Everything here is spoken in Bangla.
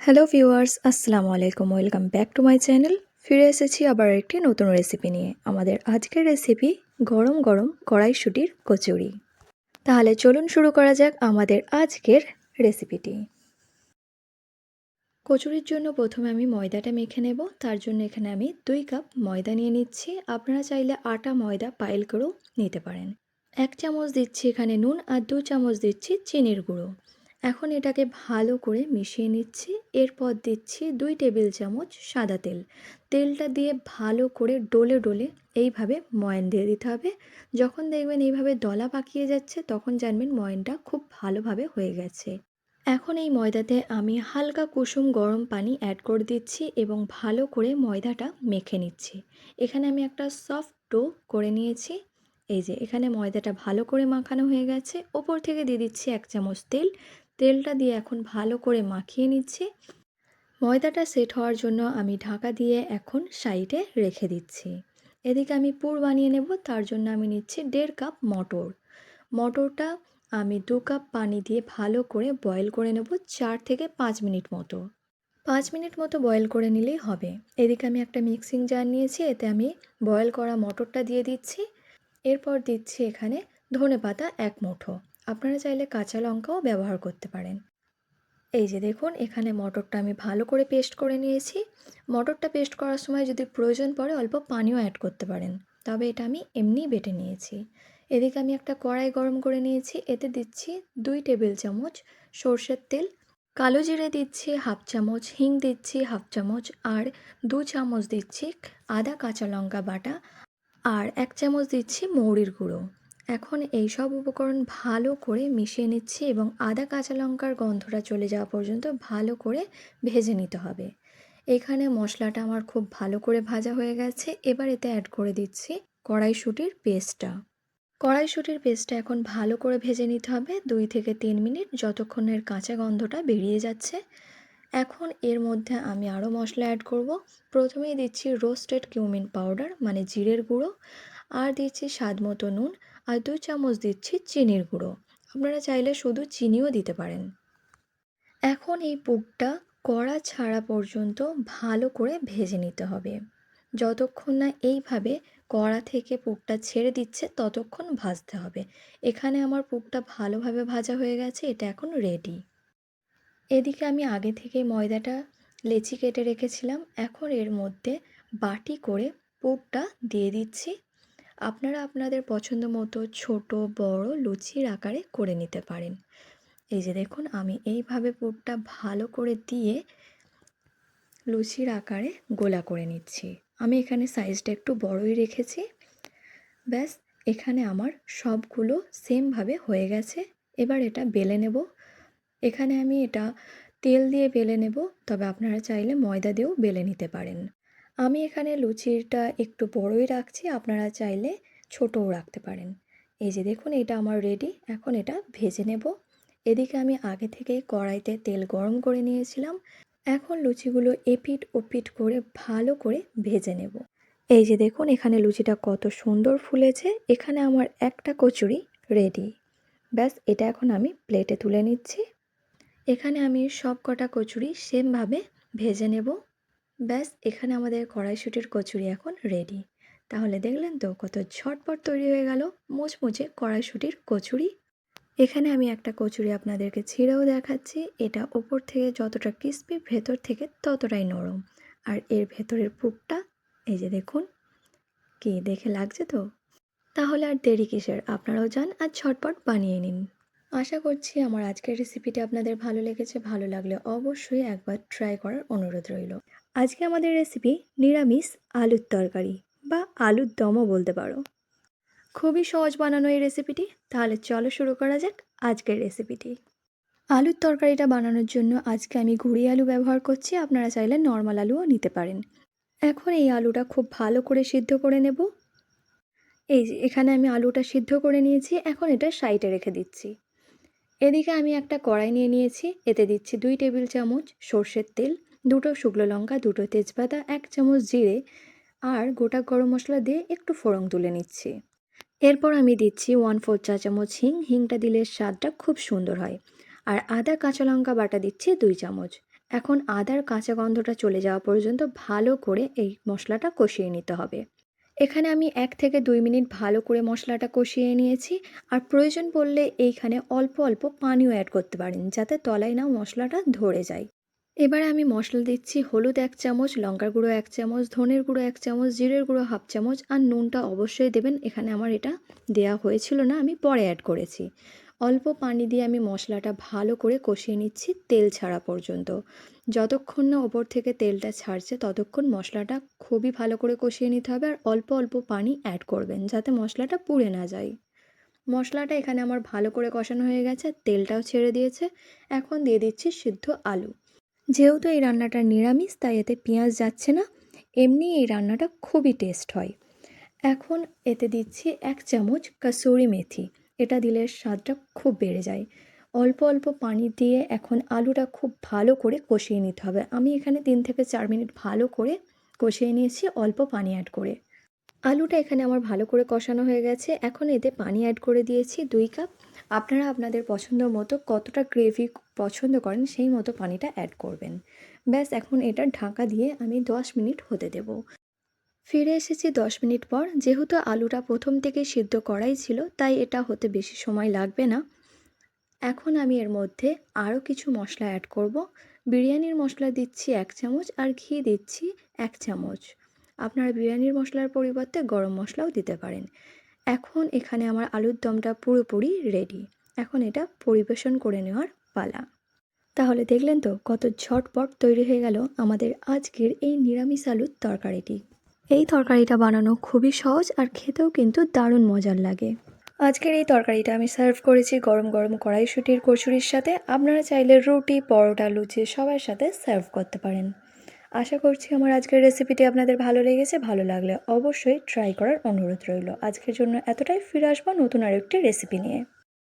হ্যালো ভিউয়ার্স, আসসালামু আলাইকুম। Welcome back to my channel. ফিরে এসেছি আবার একটি নতুন রেসিপি নিয়ে। আমাদের আজকের রেসিপি গরম গরম কড়াইশুঁটির কচুরি। তাহলে চলুন শুরু করা যাক আমাদের আজকের রেসিপিটি। কচুরির জন্য প্রথমে আমি ময়দাটা মেখে নেব। তার জন্য এখানে আমি 2 কাপ ময়দা নিয়ে নিচ্ছি। আপনারা চাইলে আটা ময়দা পাইল করেও নিতে পারেন। 1 চামচ দিচ্ছি এখানে নুন আর 2 চামচ দিচ্ছি চিনির গুঁড়ো। এখন এটাকে ভালো করে মিশিয়ে নিচ্ছি। এরপর দিচ্ছি 2 টেবিল চামচ সাদা তেল। তেলটা দিয়ে ভালো করে ডলে ডলে এইভাবে ময়ান দিয়ে দিতে হবে। যখন দেখবেন এইভাবে দলা পাকিয়ে যাচ্ছে তখন জানবেন ময়ানটা খুব ভালোভাবে হয়ে গেছে। এখন এই ময়দাতে আমি হালকা কুসুম গরম পানি অ্যাড করে দিচ্ছি এবং ভালো করে ময়দাটা মেখে নিচ্ছি। এখানে আমি একটা সফট ডো করে নিয়েছি। এই যে এখানে ময়দাটা ভালো করে মাখানো হয়ে গেছে। ওপর থেকে দিয়ে দিচ্ছি 1 চামচ তেল। তেলটা দিয়ে এখন ভালো করে মাখিয়ে নিচ্ছি। ময়দাটা সেট হওয়ার জন্য আমি ঢাকা দিয়ে এখন সাইডে রেখে দিচ্ছি। এদিকে আমি পুর বানিয়ে নেব। তার জন্য আমি নিচ্ছি 1.5 কাপ মটর। মটরটা আমি 2 কাপ পানি দিয়ে ভালো করে বয়েল করে নেব 4 থেকে 5 মিনিট মতো। 5 মিনিট মতো বয়েল করে নিলেই হবে। এদিকে আমি একটা মিক্সিং জার নিয়েছি, এতে আমি বয়েল করা মটরটা দিয়ে দিচ্ছি। এরপর দিচ্ছি এখানে ধনেপাতা 1 মুঠো। আপনারা চাইলে কাঁচা লঙ্কাও ব্যবহার করতে পারেন। এই যে দেখুন এখানে মটরটা আমি ভালো করে পেস্ট করে নিয়েছি। মটরটা পেস্ট করার সময় যদি প্রয়োজন পড়ে অল্প পানিও অ্যাড করতে পারেন, তবে এটা আমি এমনিই বেটে নিয়েছি। এদিকে আমি একটা কড়াই গরম করে নিয়েছি, এতে দিচ্ছি 2 টেবিল চামচ সর্ষের তেল, কালো জিরে দিচ্ছি 1/2 চামচ, হিং দিচ্ছি 1/2 চামচ আর 2 চামচ দিচ্ছি আদা কাঁচা লঙ্কা বাটা আর 1 চামচ দিচ্ছি মৌরির গুঁড়ো। এখন এই সব উপকরণ ভালো করে মিশিয়ে নিচ্ছি এবং আদা কাঁচা লঙ্কার গন্ধটা চলে যাওয়া পর্যন্ত ভালো করে ভেজে নিতে হবে। এখানে মশলাটা আমার খুব ভালো করে ভাজা হয়ে গেছে। এবার এতে অ্যাড করে দিচ্ছি কড়াইশুঁটির পেস্টটা। কড়াইশুঁটির পেস্টটা এখন ভালো করে ভেজে নিতে হবে 2 থেকে 3 মিনিট, যতক্ষণ এর কাঁচা গন্ধটা বেরিয়ে যাচ্ছে। এখন এর মধ্যে আমি আরও মশলা অ্যাড করব। প্রথমেই দিচ্ছি রোস্টেড কিউমিন পাউডার মানে জিরের গুঁড়ো, আর দিচ্ছি স্বাদ মতো নুন আর 2 চামচ দিচ্ছি চিনির গুঁড়ো। আপনারা চাইলে শুধু চিনিও দিতে পারেন। এখন এই পুরটা কড়া ছাড়া পর্যন্ত ভালো করে ভেজে নিতে হবে। যতক্ষণ না এইভাবে কড়া থেকে পুরটা ছেড়ে দিচ্ছে ততক্ষণ ভাজতে হবে। এখানে আমার পুরটা ভালোভাবে ভাজা হয়ে গেছে, এটা এখন রেডি। এদিকে আমি আগে থেকে ময়দাটা লেচি কেটে রেখেছিলাম। এখন এর মধ্যে বাটি করে পুরটা দিয়ে দিচ্ছি। আপনারা আপনাদের পছন্দ মতো ছোট বড় লুচির আকারে করে নিতে পারেন। এই যে দেখুন আমি এইভাবে পুরটা ভালো করে দিয়ে লুচির আকারে গোলা করে নিচ্ছি। আমি এখানে সাইজটা একটু বড়ই রেখেছি। ব্যাস, এখানে আমার সবগুলো সেমভাবে হয়ে গেছে। এবার এটা বেলে নেব। এখানে আমি এটা তেল দিয়ে বেলে নেব, তবে আপনারা চাইলে ময়দা দিয়েও বেলে নিতে পারেন। আমি এখানে লুচিটা একটু বড়ই রাখছি, আপনারা চাইলে ছোটও রাখতে পারেন। এই যে দেখুন এটা আমার রেডি। এখন এটা ভেজে নেব। এদিকে আমি আগে থেকেই কড়াইতে তেল গরম করে নিয়েছিলাম। এখন লুচিগুলো এপিঠ ওপিঠ করে ভালো করে ভেজে নেব। এই যে দেখুন এখানে লুচিটা কত সুন্দর ফুলেছে। এখানে আমার একটা কচুরি রেডি। ব্যাস, এটা এখন আমি প্লেটে তুলে নিচ্ছি। এখানে আমি সব কটা কচুরি সেমভাবে ভেজে নেব। ব্যাস, এখানে আমাদের কড়াইশুঁটির কচুরি এখন রেডি। তাহলে দেখলেন তো কত ঝটপট তৈরি হয়ে গেল মুচমুচে কড়াইশুঁটির কচুরি। এখানে আমি একটা কচুরি আপনাদেরকে ছিঁড়েও দেখাচ্ছি। এটা ওপর থেকে যতটা ক্রিস্পি, ভেতর থেকে ততটাই নরম। আর এর ভেতরের পুরটা এই যে দেখুন, কি দেখে লাগছে তো? তাহলে আর দেরি কিসের, আপনারাও যান আর ঝটপট বানিয়ে নিন। আশা করছি আমার আজকের রেসিপিটি আপনাদের ভালো লেগেছে। ভালো লাগলে অবশ্যই একবার ট্রাই করার অনুরোধ রইল। আজকে আমাদের রেসিপি নিরামিষ আলুর তরকারি বা আলুর দমও বলতে পারো। খুবই সহজ বানানো এই রেসিপিটি। তাহলে চলো শুরু করা যাক আজকের রেসিপিটি। আলুর তরকারিটা বানানোর জন্য আজকে আমি ঘুরি আলু ব্যবহার করছি। আপনারা চাইলে নর্মাল আলুও নিতে পারেন। এখন এই আলুটা খুব ভালো করে সিদ্ধ করে নেব। এই যে এখানে আমি আলুটা সিদ্ধ করে নিয়েছি। এখন এটা সাইডে রেখে দিচ্ছি। এদিকে আমি একটা কড়াই নিয়ে নিয়েছি, এতে দিচ্ছি 2 টেবিল চামচ সর্ষের তেল, 2টো শুকনো লঙ্কা, 2টো তেজপাতা, 1 চামচ জিরে আর গোটা গরম মশলা দিয়ে একটু ফোড়ন তুলে নিচ্ছি। এরপর আমি দিচ্ছি 1/4 চা চামচ হিংটা দিলে স্বাদটা খুব সুন্দর হয়। আর আদা কাঁচা লঙ্কা বাটা দিচ্ছি 2 চামচ। এখন আদার কাঁচা গন্ধটা চলে যাওয়া পর্যন্ত ভালো করে এই মশলাটা কষিয়ে নিতে হবে। এখানে আমি 1 থেকে 2 মিনিট ভালো করে মশলাটা কষিয়ে নিয়েছি। আর প্রয়োজন পড়লে এইখানে অল্প অল্প পানিও অ্যাড করতে পারেন, যাতে তলায় না মশলাটা ধরে যায়। এবারে আমি মশলা দিচ্ছি হলুদ 1 চামচ, লঙ্কার গুঁড়ো 1 চামচ, ধনের গুঁড়ো 1 চামচ, জিরের গুঁড়ো 1/2 চামচ আর নুনটা অবশ্যই দেবেন। এখানে আমার এটা দেয়া হয়েছিল না, আমি পরে অ্যাড করেছি। অল্প পানি দিয়ে আমি মশলাটা ভালো করে কষিয়ে নিচ্ছি তেল ছাড়া পর্যন্ত। যতক্ষণ না ওপর থেকে তেলটা ছাড়ছে ততক্ষণ মশলাটা খুবই ভালো করে কষিয়ে নিতে হবে আর অল্প অল্প পানি অ্যাড করবেন, যাতে মশলাটা পুড়ে না যায়। মশলাটা এখানে আমার ভালো করে কষানো হয়ে গেছে, তেলটাও ছেড়ে দিয়েছে। এখন দিয়ে দিচ্ছি সিদ্ধ আলু। যেহেতু এই রান্নাটা নিরামিষ তাই এতে পেঁয়াজ যাচ্ছে না, এমনি এই রান্নাটা খুবই টেস্ট হয়। এখন এতে দিচ্ছি 1 চামচ কাসুরি মেথি। এটা দিলে স্বাদটা খুব বেড়ে যায়। অল্প অল্প পানি দিয়ে এখন আলুটা খুব ভালো করে কষিয়ে নিতে হবে। আমি এখানে 3 থেকে 4 মিনিট ভালো করে কষিয়ে নিয়েছি অল্প পানি অ্যাড করে। আলুটা এখানে আমার ভালো করে কষানো হয়ে গেছে। এখন এতে পানি অ্যাড করে দিয়েছি 2 কাপ। আপনারা আপনাদের পছন্দ মতো কতটা গ্রেভি পছন্দ করেন সেই মতো পানিটা অ্যাড করবেন। ব্যাস, এখন এটা ঢাকা দিয়ে আমি 10 মিনিট হতে দেব। ফিরে এসেছি 10 মিনিট পর। যেহেতু আলুটা প্রথম থেকেই সিদ্ধ করাই ছিল তাই এটা হতে বেশি সময় লাগবে না। এখন আমি এর মধ্যে আরও কিছু মশলা অ্যাড করব। বিরিয়ানির মশলা দিচ্ছি 1 চামচ আর ঘি দিচ্ছি 1 চামচ। আপনারা বিরিয়ানির মশলার পরিবর্তে গরম মশলাও দিতে পারেন। এখন এখানে আমার আলুর দমটা পুরোপুরি রেডি। এখন এটা পরিবেশন করে নেওয়ার পালা। তাহলে দেখলেন তো কত ঝটপট তৈরি হয়ে গেল আমাদের আজকের এই নিরামিষ আলুর তরকারিটি। এই তরকারিটা বানানো খুবই সহজ আর খেতেও কিন্তু দারুণ মজার লাগে। আজকের এই তরকারিটা আমি সার্ভ করেছি গরম গরম কড়াইশুঁটির কচুরির সাথে। আপনারা চাইলে রুটি, পরোটা, লুচি সবার সাথে সার্ভ করতে পারেন। আশা করছি আমার আজকের রেসিপিটি আপনাদের ভালো লেগেছে। ভালো লাগলে অবশ্যই ট্রাই করার অনুরোধ রইল। আজকের জন্য এতটাই, ফিরে আসবো নতুন আরেকটি রেসিপি নিয়ে।